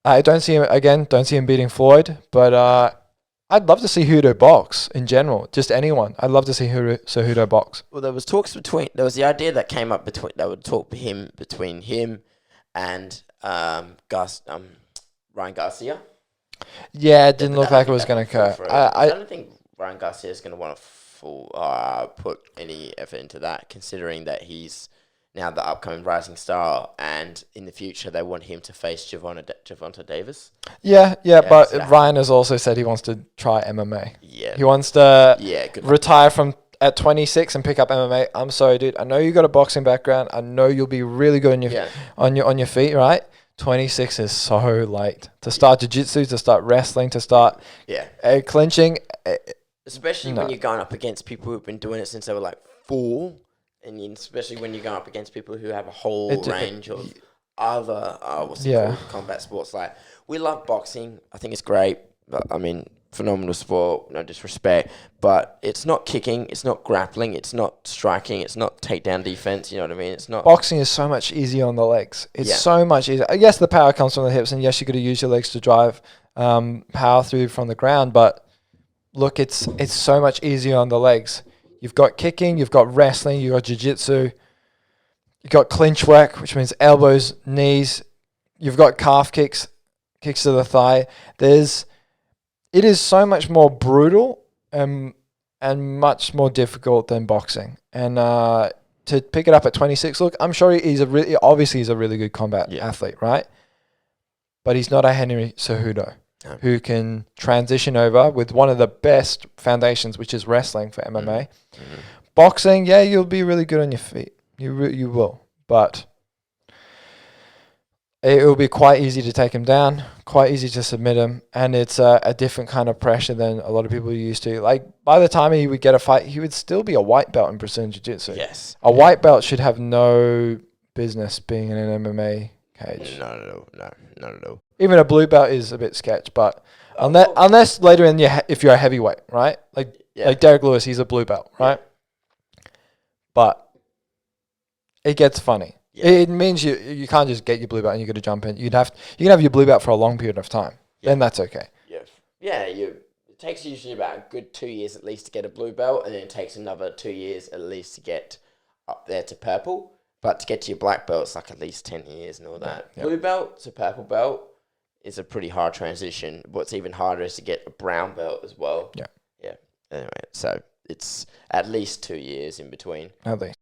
I don't see him again. Don't see him beating Floyd, but I'd love to see Hudo box in general. Just anyone. I'd love to see Hudo box. Well, there was the idea that came up between him and Ryan Garcia. Yeah, it didn't look like it was going to occur. I don't think Ryan Garcia is going to want to put any effort into that, considering that he's now the upcoming rising star, and in the future they want him to face Gervonta Davis. Yeah, but so Ryan has also said he wants to try MMA. Yeah, he wants to retire from at 26 and pick up MMA. I'm sorry, dude. I know you got a boxing background. I know you'll be really good on your feet, right? 26 is so late to start jiu-jitsu, to start wrestling, to start clinching. Especially when you're going up against people who've been doing it since they were like 4, and especially when you're going up against people who have a whole range of other combat sports. Like, we love boxing. I think it's great. But I mean, phenomenal sport, no disrespect. But it's not kicking, it's not grappling, it's not striking, it's not takedown defense. You know what I mean? It's not. Boxing is so much easier on the legs. It's so much easier. Yes, the power comes from the hips, and yes, you got to use your legs to drive power through from the ground. But look, it's so much easier on the legs. You've got kicking, you've got wrestling, you've got jiu-jitsu, you've got clinch work, which means elbows, knees. You've got calf kicks to the thigh. It is so much more brutal and much more difficult than boxing. And to pick it up at 26, look, I'm sure he's a really good combat athlete, right? But he's not a Henry Cejudo who can transition over with one of the best foundations, which is wrestling for MMA. Mm-hmm. Boxing, you'll be really good on your feet. You will. But it will be quite easy to take him down, quite easy to submit him, and it's a different kind of pressure than a lot of people are used to. Like, by the time he would get a fight, he would still be a white belt in Brazilian Jiu-Jitsu. Yes. A white belt should have no business being in an MMA cage. No, not at all. Even a blue belt is a bit sketch, but unless later in if you're a heavyweight, right? Like Derek Lewis, he's a blue belt, right? Yeah. But it gets funny. Yeah. It means you can't just get your blue belt and you got to jump in. You can have your blue belt for a long period of time. Yeah. Then that's okay. Yeah. It takes usually about a good 2 years at least to get a blue belt, and then it takes another 2 years at least to get up there to purple. But to get to your black belt, it's like at least 10 years and all that. Yeah. Blue belt to purple belt is a pretty hard transition. What's even harder is to get a brown belt as well. Yeah. Anyway, so it's at least 2 years in between. At least.